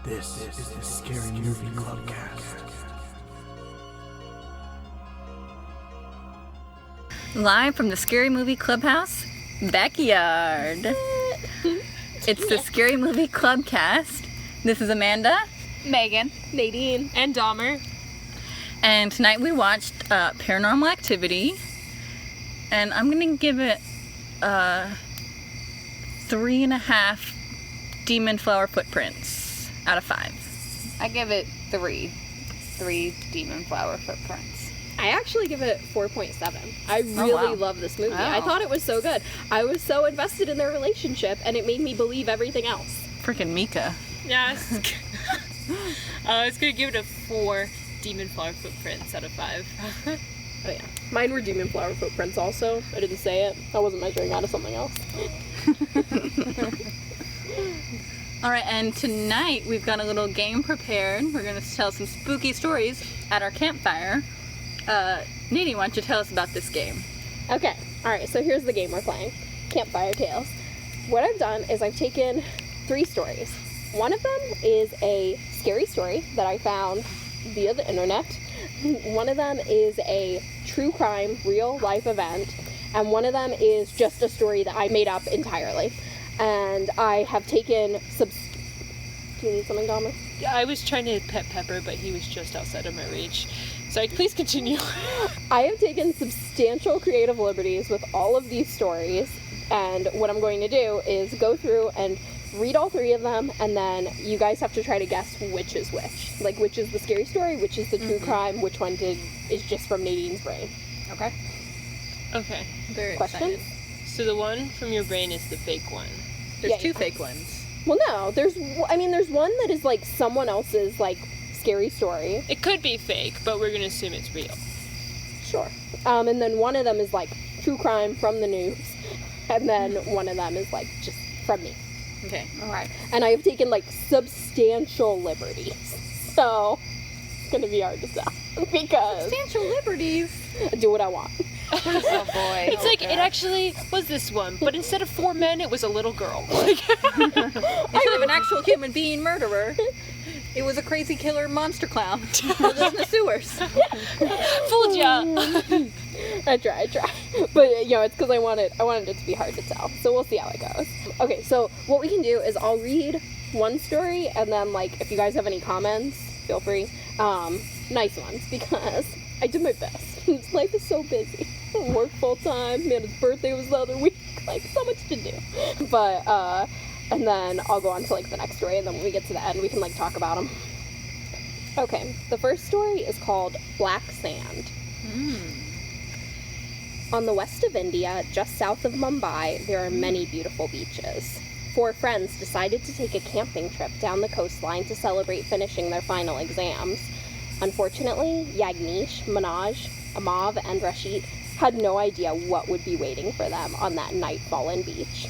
This is the Scary Movie Clubcast. Live from the Scary Movie Clubhouse backyard. It's the Scary Movie Clubcast. This is Amanda, Megan, Nadine, and Dahmer. and tonight we watched Paranormal Activity, and I'm gonna give it 3.5 demon flower footprints out of 5. I give it 3. 3 demon flower footprints. I actually give it 4.7. I really love this movie. I thought it was so good. I was so invested in their relationship, and it made me believe everything else. Freaking Mika. Yes. I was going to give it a 4 demon flower footprints out of 5. Oh yeah. Mine were demon flower footprints also. I didn't say it. I wasn't measuring out of something else. All right, and tonight we've got a little game prepared. We're going to tell some spooky stories at our campfire. Nadine, why don't you tell us about this game? Okay. Alright, so here's the game we're playing. Campfire Tales. What I've done is I've taken 3 stories. One of them is a scary story that I found via the internet. One of them is a true crime, real life event. And one of them is just a story that I made up entirely. And I have taken Do you need something, Dahmer? I was trying to pet Pepper, but he was just outside of my reach. So please continue. I have taken substantial creative liberties with all of these stories, and what I'm going to do is go through and read all 3 of them, and then you guys have to try to guess which is which. Like, which is the scary story, which is the true crime, which one is just from Nadine's brain. Okay? Okay. Very Questions? excited. So the one from your brain is the fake one. There's Yeah, 2 yeah. fake ones. Well, no, there's one that is, like, someone else's, like, scary story. It could be fake, but we're going to assume it's real. Sure. And then one of them is, like, true crime from the news, and then one of them is, like, just from me. Okay. Alright. And I have taken, like, substantial liberties. So, it's gonna be hard to tell. Because Substantial liberties. I do what I want. Oh boy. It's like, it actually was this one, but instead of 4 men, it was a litlittle girl. Instead of an actual human being murderer, it was a crazy killer monster clown who lives in the sewers. Fooled ya! I try. But, you know, it's because I wanted it to be hard to tell. So we'll see how it goes. Okay, so what we can do is I'll read one story, and then, like, if you guys have any comments, feel free. Nice ones, because I did my best. Life is so busy. I work full time. Man, his birthday was the other week. Like, so much to do. But, and then I'll go on to, like, the next story, and then when we get to the end, we can, like, talk about them. Okay, the first story is called Black Sand. On the west of India, just south of Mumbai, there are many beautiful beaches. 4 friends decided to take a camping trip down the coastline to celebrate finishing their final exams. Unfortunately, Yagnish, Manoj, Amav, and Rashid had no idea what would be waiting for them on that night-fallen beach.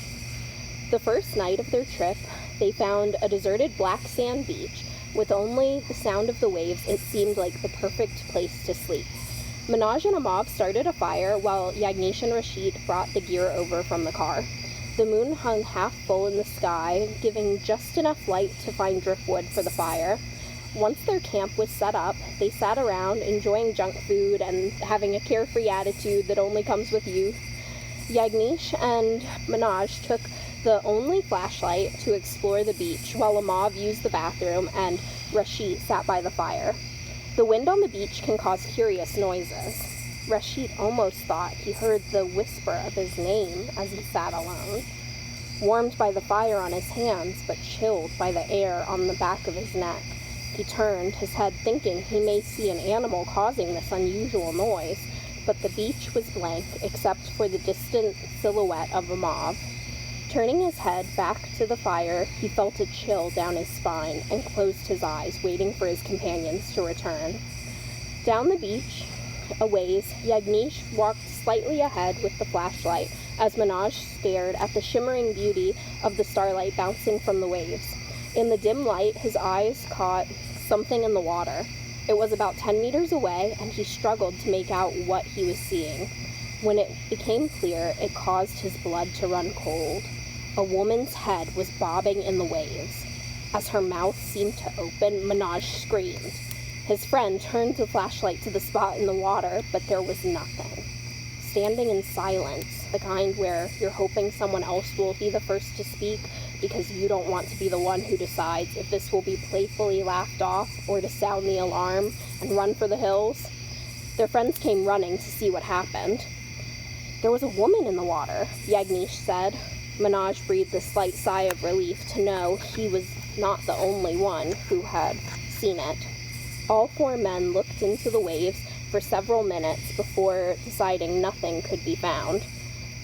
The first night of their trip, they found a deserted black sand beach. With only the sound of the waves, it seemed like the perfect place to sleep. Manoj and Amav started a fire while Yagnish and Rashid brought the gear over from the car. The moon hung half full in the sky, giving just enough light to find driftwood for the fire. Once their camp was set up, they sat around enjoying junk food and having a carefree attitude that only comes with youth. Yagnish and Manoj took the only flashlight to explore the beach, while Amav used the bathroom and Rashid sat by the fire. The wind on the beach can cause curious noises. Rashid almost thought he heard the whisper of his name as he sat alone. Warmed by the fire on his hands, but chilled by the air on the back of his neck, he turned his head thinking he may see an animal causing this unusual noise, but the beach was blank except for the distant silhouette of Amav. Turning his head back to the fire, he felt a chill down his spine and closed his eyes, waiting for his companions to return. Down the beach, a ways, Yagnish walked slightly ahead with the flashlight as Manoj stared at the shimmering beauty of the starlight bouncing from the waves. In the dim light, his eyes caught something in the water. It was about 10 meters away, and he struggled to make out what he was seeing. When it became clear, it caused his blood to run cold. A woman's head was bobbing in the waves. As her mouth seemed to open, Minaj screamed. His friend turned the flashlight to the spot in the water, but there was nothing. Standing in silence, the kind where you're hoping someone else will be the first to speak because you don't want to be the one who decides if this will be playfully laughed off or to sound the alarm and run for the hills. Their friends came running to see what happened. There was a woman in the water, Yagnish said. Minaj breathed a slight sigh of relief to know he was not the only one who had seen it. All 4 men looked into the waves for several minutes before deciding nothing could be found.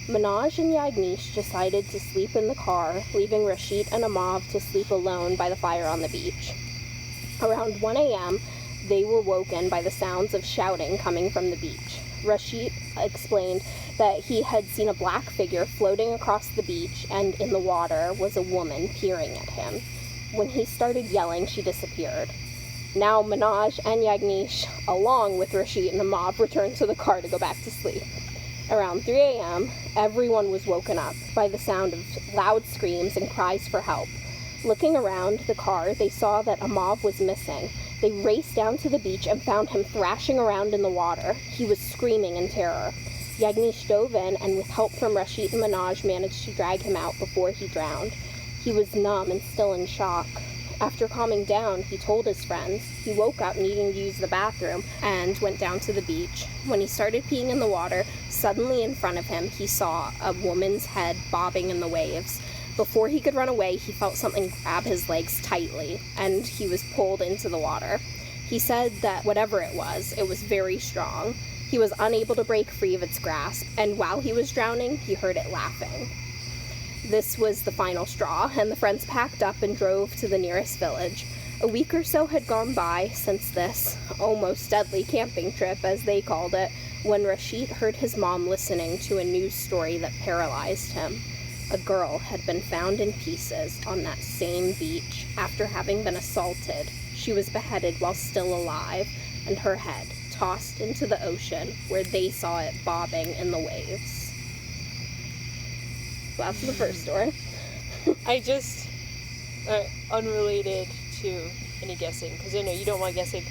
Minaj and Yagnish decided to sleep in the car, leaving Rashid and Amav to sleep alone by the fire on the beach. Around 1 a.m., they were woken by the sounds of shouting coming from the beach. Rashid explained that he had seen a black figure floating across the beach, and in the water was a woman peering at him. When he started yelling, she disappeared. Now Minaj and Yagnish, along with Rashid and Amav, returned to the car to go back to sleep. Around 3 a.m., everyone was woken up by the sound of loud screams and cries for help. Looking around the car, they saw that Amav was missing. They raced down to the beach and found him thrashing around in the water. He was screaming in terror. Yagnish dove in and with help from Rashid and Minaj managed to drag him out before he drowned. He was numb and still in shock. After calming down, he told his friends. He woke up needing to use the bathroom and went down to the beach. When he started peeing in the water, suddenly in front of him, he saw a woman's head bobbing in the waves. Before he could run away, he felt something grab his legs tightly, and he was pulled into the water. He said that whatever it was very strong. He was unable to break free of its grasp, and while he was drowning, he heard it laughing. This was the final straw, and the friends packed up and drove to the nearest village. A week or so had gone by since this almost deadly camping trip, as they called it, when Rashid heard his mom listening to a news story that paralyzed him. A girl had been found in pieces on that same beach after having been assaulted. She was beheaded while still alive, and her head tossed into the ocean where they saw it bobbing in the waves. That's the first story. I just, unrelated to any guessing, because I know you don't want guessing,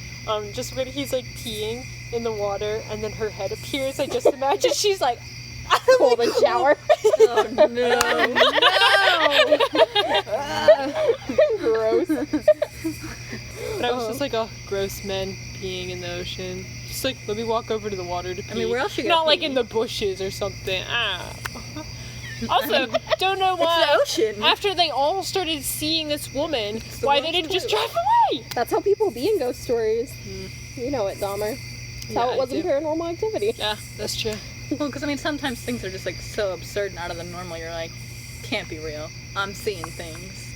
just when he's like peeing in the water and then her head appears, I just imagine she's like, Cold and shower. Oh no. No. Gross. But I was just like, oh, gross men peeing in the ocean. Just like, let me walk over to the water to pee. I mean, where else you gonna Not like pee? in the bushes or something. Also, don't know why. It's the ocean. After they all started seeing this woman, the why they world's didn't just toilet. drive away? That's how people be in ghost stories. You know it, Dahmer. That's how Yeah, it was I in do. Paranormal Activity. Yeah, that's true. Well, because I mean, sometimes things are just like so absurd and out of the normal. You're like, can't be real. I'm seeing things.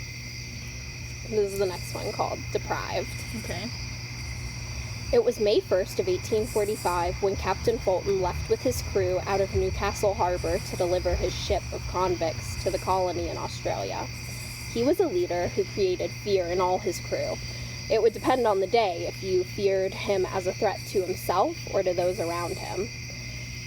This is the next one called Deprived. Okay. It was May 1st of 1845 when Captain Fulton left with his crew out of Newcastle Harbor to deliver his ship of convicts to the colony in Australia. He was a leader who created fear in all his crew. It would depend on the day if you feared him as a threat to himself or to those around him.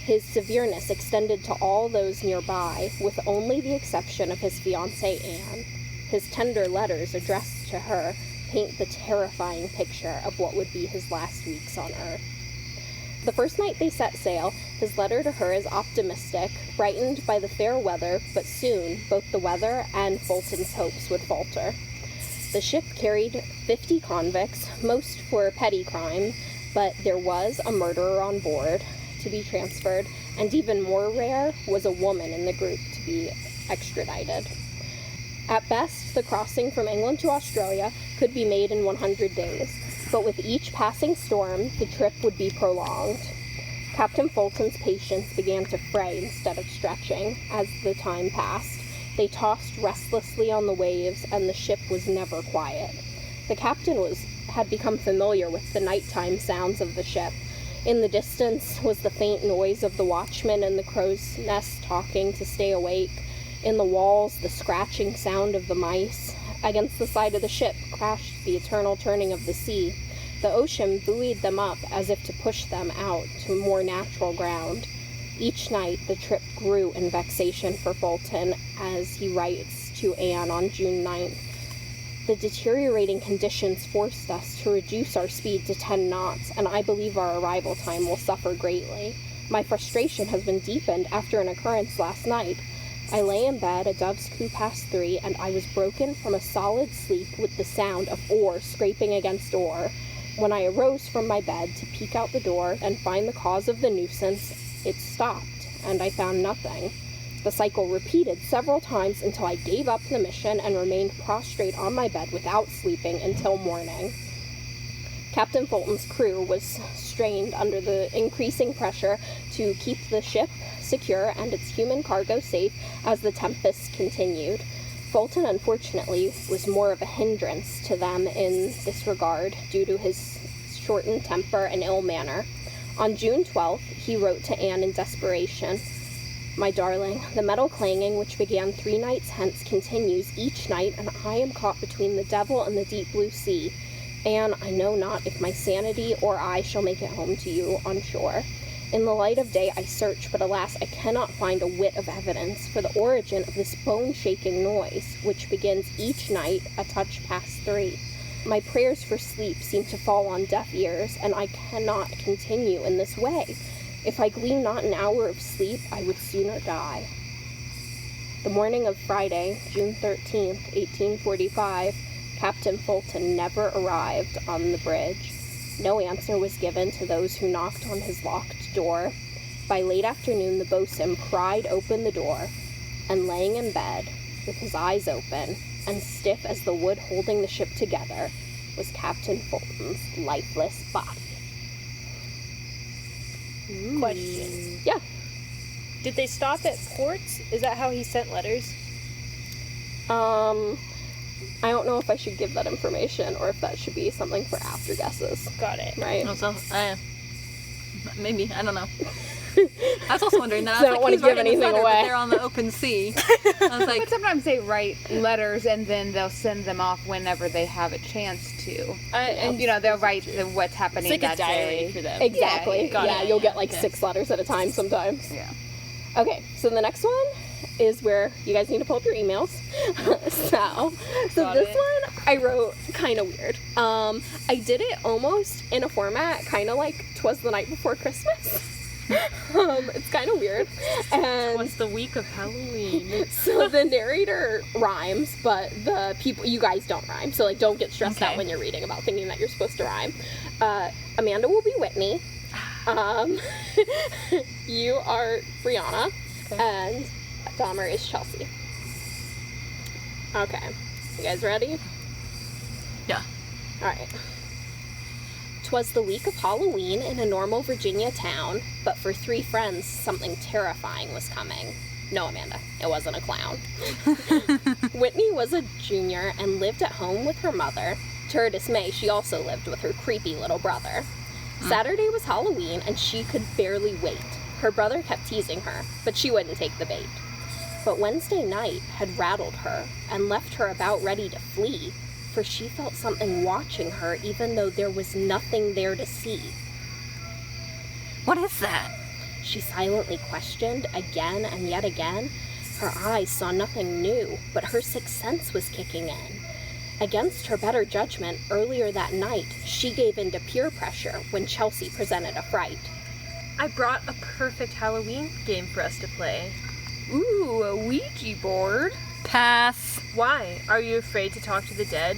His severeness extended to all those nearby, with only the exception of his fiancée Anne. His tender letters addressed to her paint the terrifying picture of what would be his last weeks on Earth. The first night they set sail, his letter to her is optimistic, brightened by the fair weather, but soon both the weather and Fulton's hopes would falter. The ship carried 50 convicts, most for petty crime, but there was a murderer on board to be transferred, and even more rare was a woman in the group to be extradited. At best, the crossing from England to Australia could be made in 100 days, but with each passing storm, the trip would be prolonged. Captain Fulton's patience began to fray instead of stretching as the time passed. They tossed restlessly on the waves, and the ship was never quiet. The captain had become familiar with the nighttime sounds of the ship. In the distance was the faint noise of the watchman and the crow's nest talking to stay awake. In the walls, the scratching sound of the mice. Against the side of the ship crashed the eternal turning of the sea. The ocean buoyed them up as if to push them out to more natural ground. Each night, the trip grew in vexation for Fulton, as he writes to Anne on June 9th. The deteriorating conditions forced us to reduce our speed to 10 knots, and I believe our arrival time will suffer greatly. My frustration has been deepened after an occurrence last night. I lay in bed, a dove's coo past 3, and I was broken from a solid sleep with the sound of oar scraping against oar. When I arose from my bed to peek out the door and find the cause of the nuisance, it stopped, and I found nothing. The cycle repeated several times until I gave up the mission and remained prostrate on my bed without sleeping until morning. Captain Fulton's crew was strained under the increasing pressure to keep the ship secure and its human cargo safe as the tempest continued. Fulton, unfortunately, was more of a hindrance to them in this regard due to his shortened temper and ill manner. On June 12th, he wrote to Anne in desperation, "My darling, the metal clanging which began 3 nights hence continues each night, and I am caught between the devil and the deep blue sea. Anne, I know not if my sanity or I shall make it home to you on shore. In the light of day I search, but alas, I cannot find a whit of evidence for the origin of this bone-shaking noise, which begins each night a touch past 3. My prayers for sleep seem to fall on deaf ears, and I cannot continue in this way. If I glean not an hour of sleep, I would sooner die." The morning of Friday, June 13th, 1845, Captain Fulton never arrived on the bridge. No answer was given to those who knocked on his locked door. By late afternoon, the boatswain pried open the door, and laying in bed, with his eyes open, and stiff as the wood holding the ship together, was Captain Fulton's lifeless body. Question. Yeah. Did they stop at ports? Is that how he sent letters? I don't know if I should give that information or if that should be something for after guesses. Got it. Right? So, maybe, I don't know. I was also wondering that. So I don't want to give anything away. But they're on the open sea. I was like, But sometimes they write letters and then they'll send them off whenever they have a chance to. And You know, they'll write what's happening it's like that a diary day. for them. Exactly. Got Yeah, it. you'll get like Okay. 6 letters at a time sometimes. Yeah. Okay, so the next one is where you guys need to pull up your emails. so Got this it. one I wrote kind of weird. I did it almost in a format kind of like 'Twas the Night Before Christmas. It's kind of weird. And What's the week of Halloween? so the narrator rhymes, but the people, you guys don't rhyme. So like don't get stressed Okay. out when you're reading about thinking that you're supposed to rhyme. Amanda will be Whitney. You are Brianna. Okay. And Dahmer is Chelsea. Okay. You guys ready? yeah. Alright. 'Twas the week of Halloween in a normal Virginia town, but for 3 friends, something terrifying was coming. No, Amanda, it wasn't a clown. Whitney was a junior and lived at home with her mother. To her dismay, she also lived with her creepy little brother. Saturday was Halloween, and she could barely wait. Her brother kept teasing her, but she wouldn't take the bait. But Wednesday night had rattled her and left her about ready to flee, for she felt something watching her even though there was nothing there to see. What is that? She silently questioned again and yet again. Her eyes saw nothing new, but her sixth sense was kicking in. Against her better judgment, earlier that night, she gave in to peer pressure when Chelsea presented a fright. I brought a perfect Halloween game for us to play. Ooh, a Ouija board. Pass. Why? Are you afraid to talk to the dead?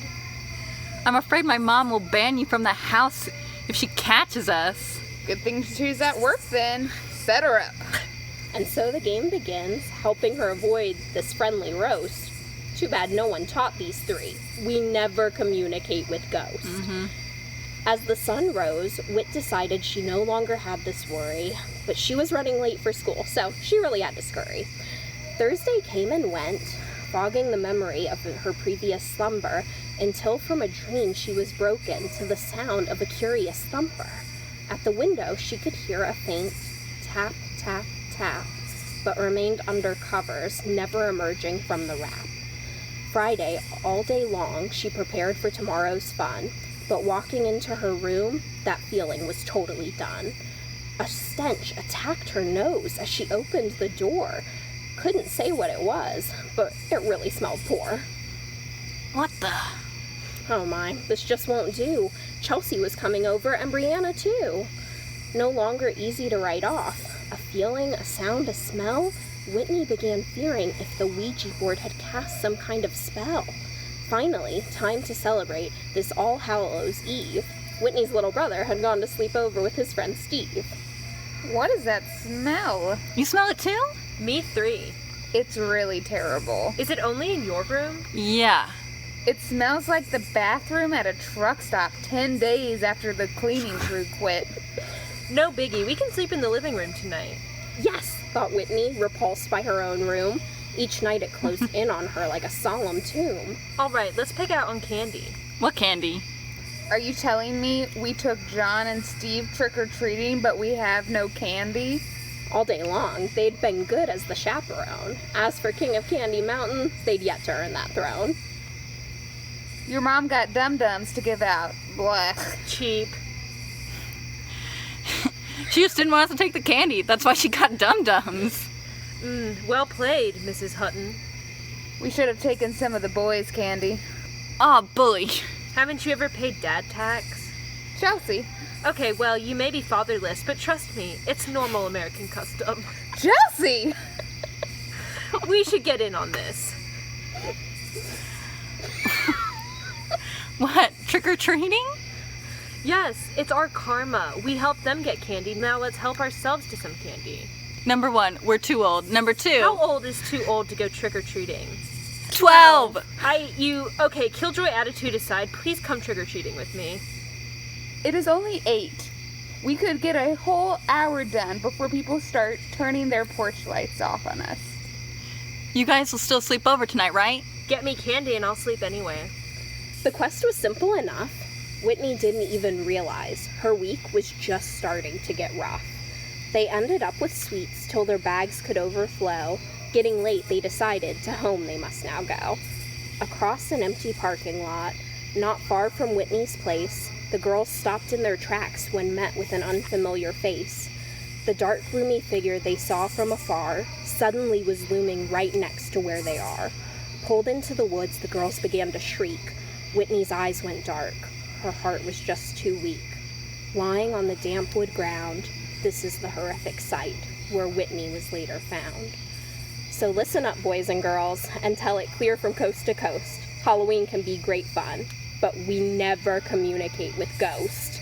I'm afraid my mom will ban you from the house if she catches us. Good thing to choose at work then. Set her up. And so the game begins, helping her avoid this friendly roast. Too bad no one taught these 3. We never communicate with ghosts. As the sun rose, Whit decided she no longer had this worry, but she was running late for school, so she really had to scurry. Thursday came and went, fogging the memory of her previous slumber, until from a dream she was broken to the sound of a curious thumper. At the window she could hear a faint tap, tap, tap, but remained under covers, never emerging from the wrap. Friday, all day long, she prepared for tomorrow's fun, but walking into her room, that feeling was totally done. A stench attacked her nose as she opened the door. Couldn't say what it was, but it really smelled poor. What the? Oh my, this just won't do. Chelsea was coming over and Brianna too. No longer easy to write off. A feeling, a sound, a smell. Whitney began fearing if the Ouija board had cast some kind of spell. Finally, time to celebrate this All Hallows Eve. Whitney's little brother had gone to sleep over with his friend Steve. What is that smell? You smell it too? Me 3. It's really terrible. Is it only in your room? Yeah. It smells like the bathroom at a truck stop 10 days after the cleaning crew quit. No biggie, we can sleep in the living room tonight. Yes, thought Whitney, repulsed by her own room. Each night it closed in on her like a solemn tomb. Alright, let's pick out on candy. What candy? Are you telling me we took John and Steve trick-or-treating, but we have no candy? All day long, they'd been good as the chaperone. As for King of Candy Mountain, they'd yet to earn that throne. Your mom got dum-dums to give out. Blech. Cheap. She just didn't want us to take the candy. That's why she got dum-dums. Well played, Mrs. Hutton. We should have taken some of the boys' candy. Aw, bully. Haven't you ever paid dad tax? Chelsea. Okay, well, you may be fatherless, but trust me, it's normal American custom. Chelsea! We should get in on this. What? Trick-or-treating? Yes, it's our karma. We helped them get candy, now let's help ourselves to some candy. Number 1, we're too old. Number 2, How old is too old to go trick-or-treating? 12. Okay, killjoy attitude aside, please come trick-or-treating with me. It is only 8. We could get a whole hour done before people start turning their porch lights off on us. You guys will still sleep over tonight, right? Get me candy and I'll sleep anyway. The quest was simple enough. Whitney didn't even realize her week was just starting to get rough. They ended up with sweets till their bags could overflow. Getting late, they decided to home they must now go. Across an empty parking lot, not far from Whitney's place, the girls stopped in their tracks when met with an unfamiliar face. The dark, gloomy figure they saw from afar suddenly was looming right next to where they are. Pulled into the woods, the girls began to shriek. Whitney's eyes went dark. Her heart was just too weak. Lying on the damp wood ground, this is the horrific sight where Whitney was later found. So listen up, boys and girls, and tell it clear from coast to coast. Halloween can be great fun, but we never communicate with ghosts.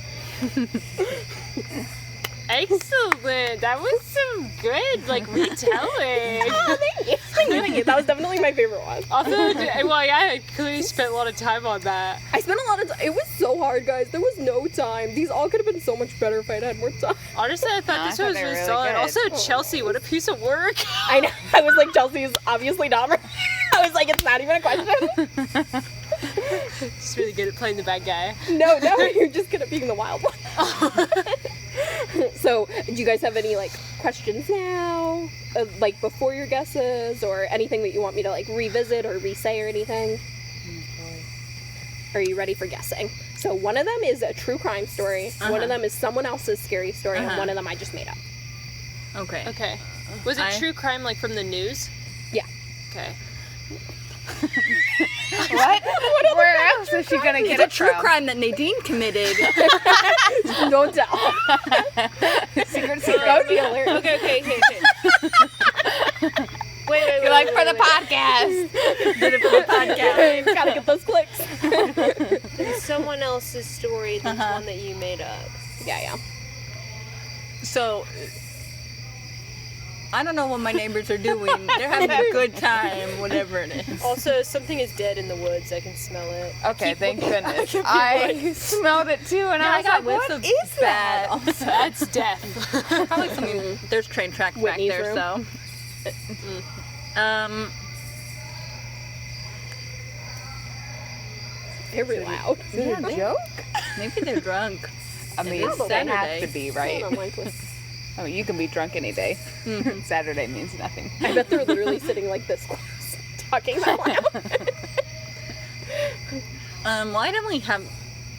Excellent! That was some good, retelling. Oh, thank you. Thank you. That was definitely my favorite one. Also, I clearly spent a lot of time on that. I spent a lot of time. It was so hard, guys. There was no time. These all could have been so much better if I'd had more time. Honestly, I thought this I thought was they were really really solid. good. Also, Chelsea, what a piece of work. I know. I was like, Chelsea's obviously not right. I was like, it's not even a question. She's really good at playing the bad guy. No, you're just good at being the wild one. So, do you guys have any, questions now? Before your guesses, or anything that you want me to, revisit or re-say or anything? Are you ready for guessing? So, one of them is a true crime story, one of them is someone else's scary story, and one of them I just made up. Okay. Okay. Was it true crime, from the news? Yeah. Okay. What? Where else is she gonna get It's a it true from? crime that Nadine committed. Don't tell. Secret, Don't be alert. Okay. Wait. You're like, for the podcast. Did it for the podcast. Gotta get those clicks. It's someone else's story that's one that you made up. Yeah. So, I don't know what my neighbors are doing. They're having a good time, whatever it is. Also, something is dead in the woods. I can smell it. Okay, thank goodness. I smelled it too, and I was like, whiffs what of is that? Also. That's death. Probably something. There's train tracks Whitney's back there, room. so. They're really loud. Is it a joke? Maybe they're drunk. I mean, It's they have Saturday. to be, right? Hold on, Michael. I mean, you can be drunk any day. Saturday means nothing. I bet they're literally sitting like this close, talking that loud. Well, I definitely have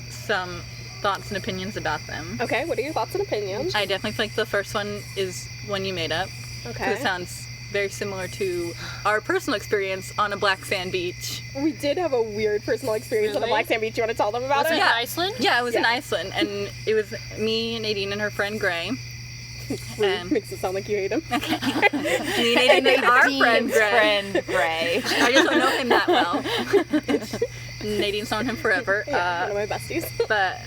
some thoughts and opinions about them. Okay, what are your thoughts and opinions? I definitely think the first one is one you made up. 'Cause Okay. it sounds very similar to our personal experience on a black sand beach. We did have a weird personal experience on a Really? black sand beach. You want to tell them about Was it it? in Iceland? Yeah, it was in Yeah. Iceland, and it was me, Nadine, and her friend Gray. Makes it sound like you hate him. Me, Nadine, and our friend Gray. Gray. I just don't know him that well. Nadine's known him forever. Yeah, one of my besties. But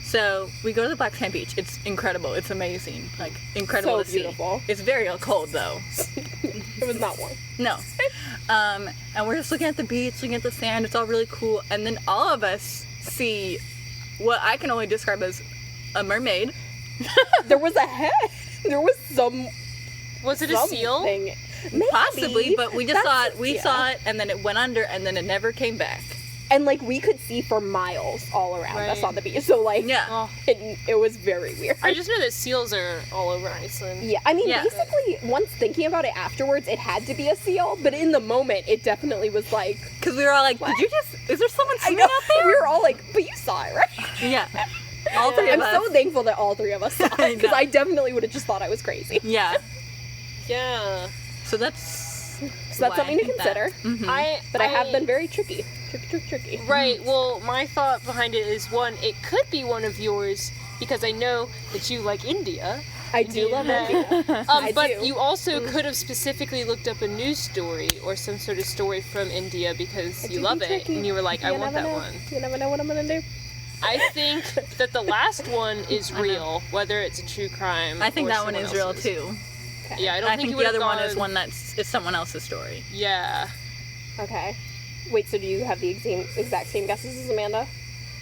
so we go to the Black Sand Beach. It's incredible. It's amazing. Like incredible So to see. beautiful. It's very cold though. It was not warm. No. And we're just looking at the beach, looking at the sand. It's all really cool. And then all of us see what I can only describe as a mermaid. There was a head. There was some Was it a seal? something. Maybe. Possibly, but we just That's- we yeah. saw it, and then it went under, and then it never came back. And like we could see for miles all around us Right. on the beach. So like Yeah. Oh, it was very weird. I just know that seals are all over Iceland. Yeah, I mean, Yeah. basically, once thinking about it afterwards, it had to be a seal, but in the moment, it definitely was like, Because we were all like, What? is there someone I swimming know, out there? we were all like, but you saw it, right? Yeah. All three of I'm us. so thankful that all three of us saw I it, because know. I definitely would have just thought I was crazy. Yeah. Yeah. So that's So that's something to consider. Mm-hmm. But I have been very tricky. Tricky. Right. Well, my thought behind it is one, it could be one of yours because I know that you like India. I do love India. India. I But do. you also could have specifically looked up a news story or some sort of story from India because you do love be it tricky. and you were like, I You want never that know. one. You never know what I'm gonna do. I think that the last one is real, whether it's a true crime. I think or that one someone is real else's. too. Yeah, I don't I think think you the would've other one is gone- one is someone else's story. Yeah. Okay. Wait, so do you have the exact same guesses as Amanda?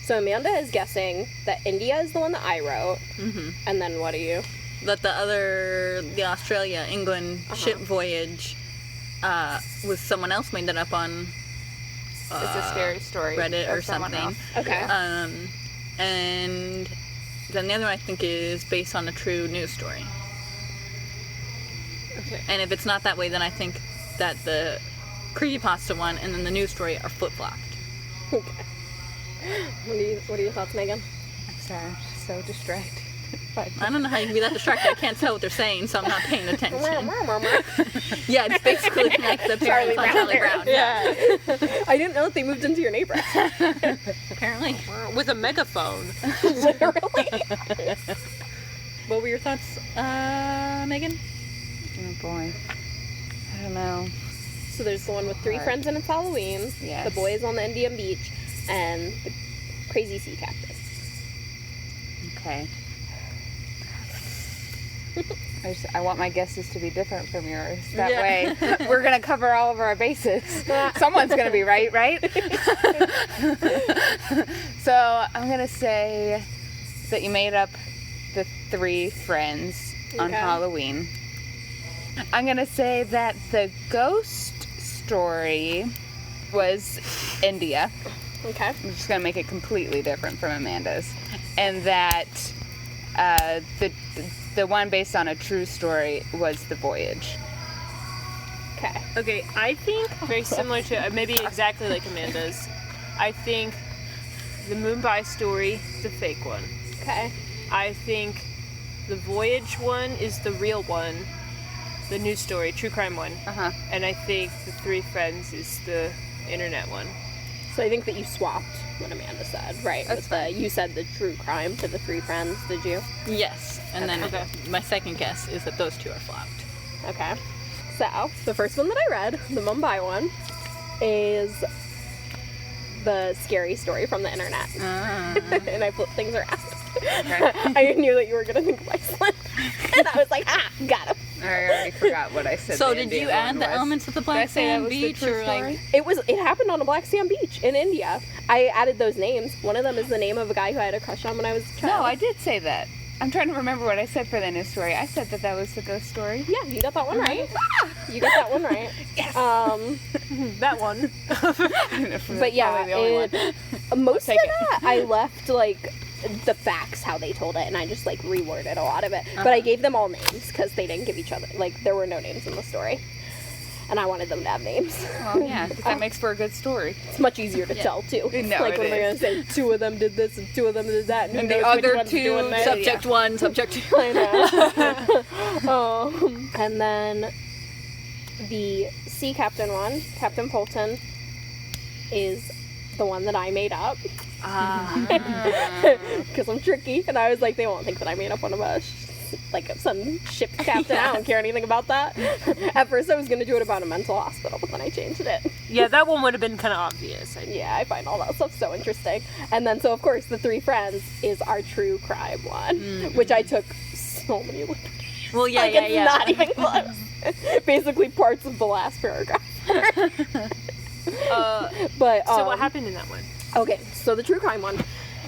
So Amanda is guessing that India is the one that I wrote. Mm-hmm. And then what are you? That the Australia, England ship voyage was someone else made that up on It's a scary story. Reddit of or someone something. else. Okay. And then the other one I think is based on a true news story. Okay. And if it's not that way, then I think that the creepypasta one and then the news story are flip-flopped. Okay. What are your thoughts, Megan? I'm sorry, I'm just so distracted. I don't know how you can be that distracted. I can't tell what they're saying, so I'm not paying attention. Yeah, it's basically like the parents on Charlie Brown. Yeah. I didn't know that they moved into your neighborhood. Apparently. With a megaphone. Literally. What were your thoughts, Megan? Oh boy. I don't know. So there's the one with three Hard. friends and it's Halloween. Yes. The boys on the Indian beach and the crazy sea captain. Okay. I want my guesses to be different from yours. That Yeah. way, we're going to cover all of our bases. Someone's going to be right? So I'm going to say that you made up the three friends on Okay. Halloween. I'm going to say that the ghost story was India. Okay. I'm just going to make it completely different from Amanda's. And that the one based on a true story was The Voyage. Okay. Okay, I think very similar to maybe exactly like Amanda's. I think the Mumbai story, the fake one. Okay. I think the Voyage one is the real one, the news story, true crime one. Uh-huh. And I think the Three Friends is the internet one. So I think that you swapped what Amanda said, right? That's With you said the true crime to the three friends, did you? Yes. And then Okay. my second guess is that those two are flopped. Okay. So, the first one that I read, the Mumbai one, is the scary story from the internet. And I flipped things around. Okay. I knew that you were going to think of Iceland. And I was like, got him. I already forgot what I said. So the did Indian you add one the was. elements of the Did I Black say that Sand was the Beach, true or story? like? It happened on a black sand beach in India. I added those names. One of them is the name of a guy who I had a crush on when I was a child. No, I did say that. I'm trying to remember what I said for the news story. I said that was the ghost story. Yeah, you got that one right. You got that one right. Yes. That one. But yeah, Probably the only one. most of take it. that I left like the facts how they told it, and I just like reworded a lot of it. But I gave them all names because they didn't give each other, like there were no names in the story, and I wanted them to have names. Well, yeah, 'cause that makes for a good story. It's much easier to tell too. No, like it what am I gonna is. say? Two of them did this and two of them did that, and, who And the knows which other one's two doing this? Subject one, subject two. I know. And then The sea captain one, Captain Polton, is the one that I made up. Because I'm tricky, and I was like, they won't think that I made up one of us. Like some ship captain, I don't care anything about that. At first I was going to do it about a mental hospital, but then I changed it. Yeah, that one would have been kind of obvious. Yeah, I find all that stuff so interesting. And then, so of course, the three friends is our true crime one, which I took so many liberties. Well, yeah, like, it's not even close. Basically parts of the last paragraph. But so what happened in that one? Okay, so the true crime one,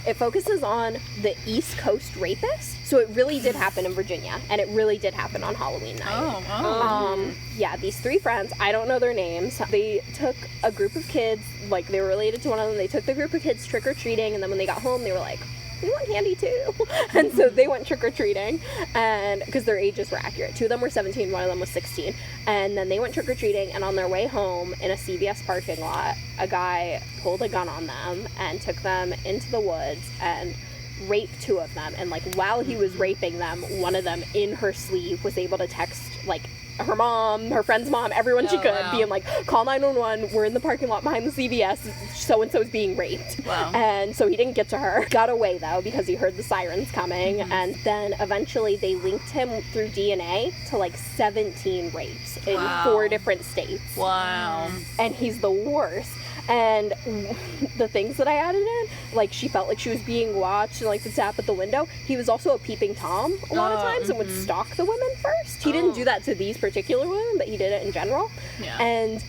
it focuses on the East Coast rapist. So it really did happen in Virginia, and it really did happen on Halloween night. Yeah, these three friends, I don't know their names. They took a group of kids, like they were related to one of them. They took the group of kids trick-or-treating, and then when they got home, they were like, we want candy too. And so they went trick-or-treating, and because their ages were accurate. 2 of them were 17, 1 of them was 16. And then they went trick-or-treating, and on their way home in a CVS parking lot, a guy pulled a gun on them and took them into the woods and raped 2 of them. And like while he was raping them, one of them in her sleeve was able to text like her mom, her friend's mom, everyone she could, being like, call 911, we're in the parking lot behind the CVS, so-and-so's being raped. And so he didn't get to her. Got away, though, because he heard the sirens coming, and then eventually they linked him through DNA to, like, 17 rapes in 4 different states. Wow. And he's the worst. And the things that I added in, like, she felt like she was being watched and, like, the tap at the window. He was also a peeping Tom a lot of times and would stalk the women first. He didn't do that to these particular women, but he did it in general. Yeah. And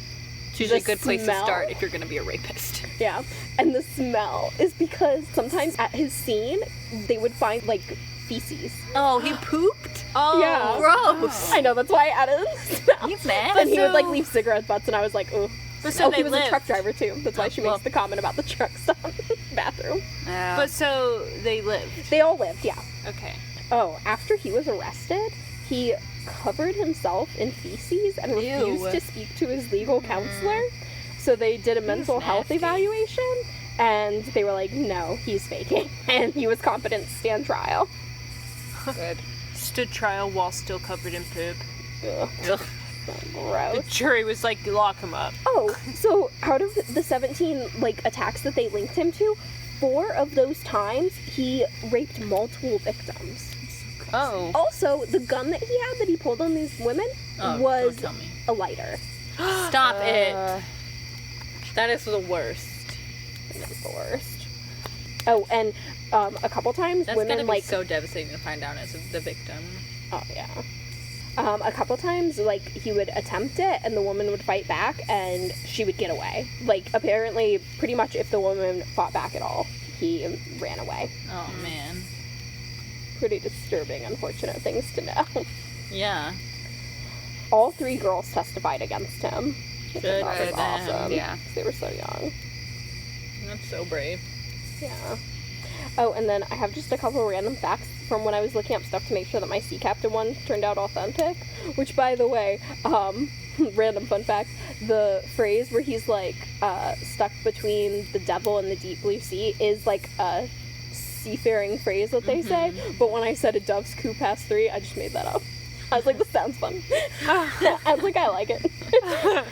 it's usually a good place to start if you're going to be a rapist. Yeah. And the smell is because sometimes at his scene, they would find, like, feces. Oh, he pooped? Oh, yeah. Gross. I know, that's why I added the smell. He's nasty. And he would, like, leave cigarette butts, and I was like, ooh. So he was a truck driver too. That's why she makes the comment about the truck stop bathroom. But so they lived. They all lived, yeah. Okay. Oh, after he was arrested, he covered himself in feces and refused to speak to his legal counselor. So they did a mental health evaluation, and they were like, no, he's faking. And he was competent to stand trial. Good. Stood trial while still covered in poop. Ugh. Gross. The jury was like, lock him up. Oh, so out of the 17 like attacks that they linked him to, 4 of those times he raped multiple victims. Oh. Also, the gun that he had that he pulled on these women was a lighter. Stop it. That is the worst. It was the worst. Oh, and a couple times That's women gonna be like so devastating to find out as the victim. Oh yeah. A couple times, like, he would attempt it, and the woman would fight back, and she would get away. Like, apparently, pretty much if the woman fought back at all, he ran away. Oh, man. Pretty disturbing, unfortunate things to know. Yeah. All 3 girls testified against him. Which I thought was for them, awesome. yeah. 'Cause they were so young. That's so brave. Yeah. Oh, and then I have just a couple random facts from when I was looking up stuff to make sure that my sea captain one turned out authentic. Which, by the way, random fun fact, the phrase where he's like stuck between the devil and the deep blue sea is like a seafaring phrase that they say. But when I said a dove's coo past 3, I just made that up. I was like, this sounds fun. I was like, I like it.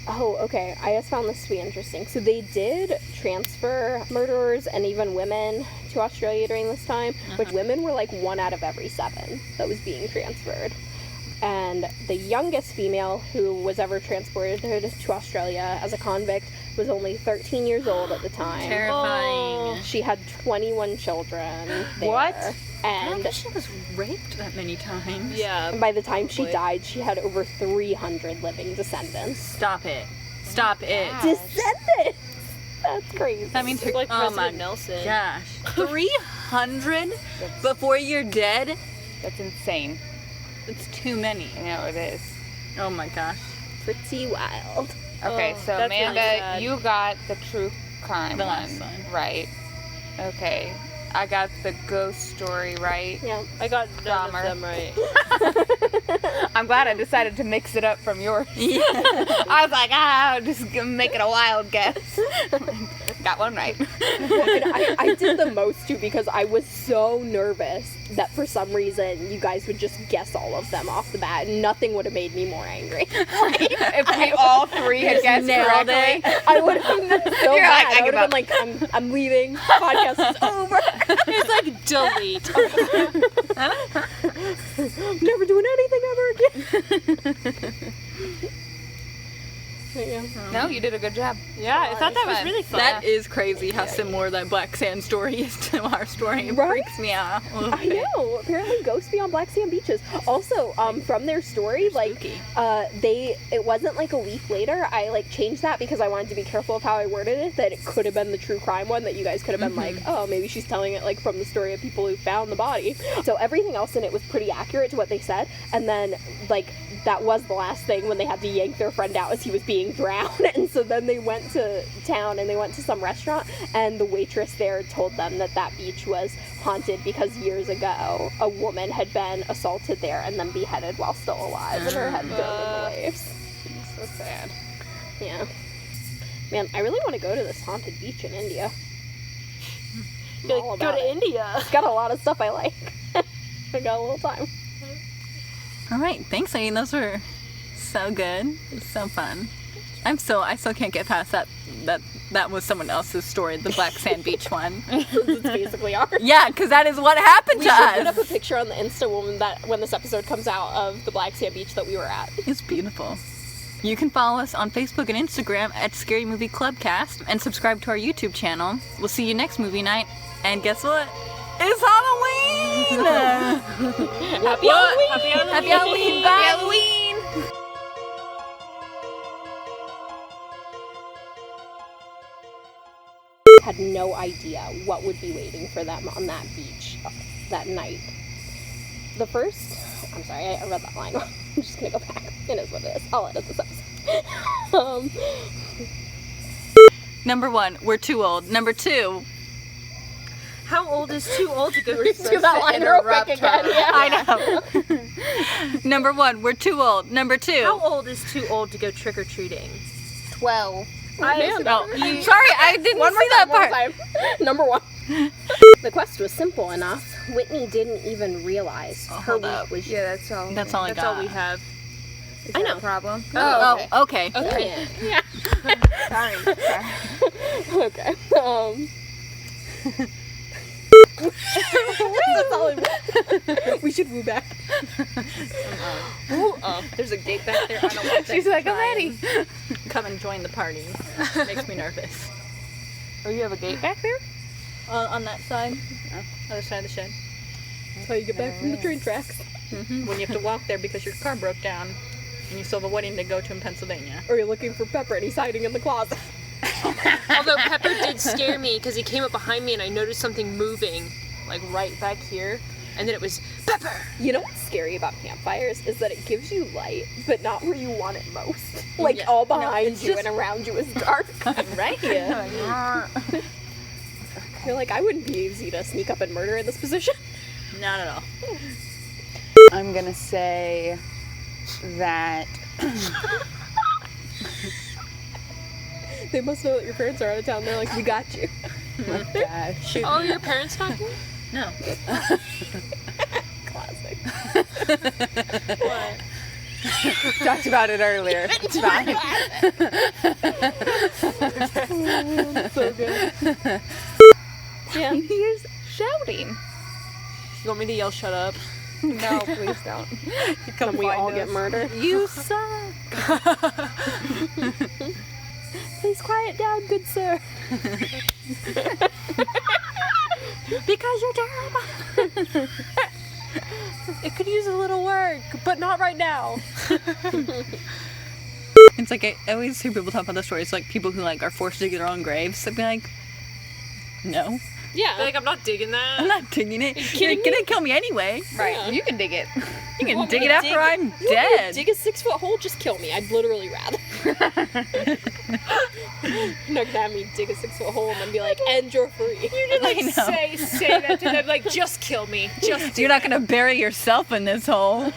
Oh, okay. I just found this to be interesting. So they did transfer murderers and even women to Australia during this time, which women were like 1 out of every 7 that was being transferred. And the youngest female who was ever transported to Australia as a convict was only 13 years old at the time. Terrifying. She had 21 children there. What? I don't And think she was raped that many times. Yeah. by the time she died, she had over 300 living descendants. Stop it. Stop it. Descendants! That's crazy. That means Like oh my President Nelson. gosh. 300 before you're dead? That's insane. It's too many. I know it is. Oh my gosh. Pretty wild. Okay, Oh, so that's really Amanda, sad. you got the true crime The one, last one. right? Okay, I got the ghost story right. Yeah. I got none Dahmer. of them right. I'm glad I decided to mix it up from yours. Yeah. I was like, I'll just make it a wild guess. Got one right. I did the most too because I was so nervous that for some reason you guys would just guess all of them off the bat. Nothing would have made me more angry. If we all three had guessed nailed correctly. I would have been so You're mad. like, I I would give have been like, I'm leaving. Podcast is over. It's like delete. Never doing anything ever again. No, you did a good job. Yeah, I thought that was fun. really fun. That is crazy how similar that Black Sand story is to our story. It Right? freaks me out. a little I bit. know. Apparently, ghosts be on black sand beaches. Also, from their story, like, Spooky. it wasn't like a week later. I like changed that because I wanted to be careful of how I worded it. That it could have been the true crime one. That you guys could have been like, oh, maybe she's telling it like from the story of people who found the body. So everything else in it was pretty accurate to what they said. And then like that was the last thing when they had to yank their friend out as he was being drowned. And so then they went to town and they went to some restaurant, and the waitress there told them that that beach was haunted because years ago a woman had been assaulted there and then beheaded while still alive, and her head thrown in the waves. so sad. Yeah. Man, I really want to go to this haunted beach in India. I'm You're all like, go about to it. India. It's got a lot of stuff I like. I got a little time. All right, thanks, Nadine. Those were so good. It's so fun. I still can't get past that was someone else's story, the Black Sand Beach one. It's basically ours. Yeah, because that is what happened We to should put up a us. picture on the Insta when this episode comes out of the Black Sand Beach that we were at. It's beautiful. You can follow us on Facebook and Instagram at Scary Movie Clubcast and subscribe to our YouTube channel. We'll see you next movie night. And guess what? It's Halloween! Happy Halloween! Happy Halloween! Bye! Halloween! Had no idea what would be waiting for them on that beach that night. I'm sorry, I read that line. I'm just gonna go back. It is what it is. I'll edit this episode. Number 1, we're too old. Number 2, How old is too old to go Do that line real quick again. Yeah. I know. Number 1, we're too old. Number 2, How old is too old to go trick or treating? 12. Man, sorry, I didn't see that part. Number 1. The quest was simple enough. Whitney didn't even realize her hold week up. was. Yeah, that's all. That's all I That's got. all we have. Is I that know. a problem. Oh, okay. Okay. Sorry. Okay. That's all I we should move back. There's a gate back there. I don't want She's like, I'm ready. Come and join the party. Makes me nervous. Oh, you have a gate back there? On that side. Other side of the shed. That's how you get back from the train tracks. When you have to walk there because your car broke down and you still have a wedding to go to in Pennsylvania. Or you're looking for Pepper and he's hiding in the closet. Although Pepper did scare me because he came up behind me and I noticed something moving, like right back here, and then it was Pepper. You know what's scary about campfires is that it gives you light, but not where you want it most. Like Yeah. all No, behind it's you just- and around you is dark. Right here. You're like, I wouldn't be easy to sneak up and murder in this position. Not at all. I'm gonna say that They must know that your parents are out of town. They're like, we got you. gosh. Oh, your parents talking? No. Classic. What? Talked about it earlier. It's fine. So good. Yeah. He's shouting. You want me to yell shut up? No, please don't. Then we all get murdered. You suck. Please quiet down, good sir. Because you're terrible. It could use a little work, but not right now. It's like I always hear people talk about the stories like people who like are forced to dig their own graves. I'd be like, no, Yeah. Like, I'm not digging that. I'm not digging it. You're gonna kill me anyway. Right, Yeah. you can dig it. You can Want dig me it to after dig- I'm You want me to dead. dig a 6-foot hole? Just kill me. I'd literally rather. You're not gonna have me dig a 6-foot hole and then be like, and you're free. You did like I know. say that to them, like just kill me. Just do You're not it. gonna bury yourself in this hole.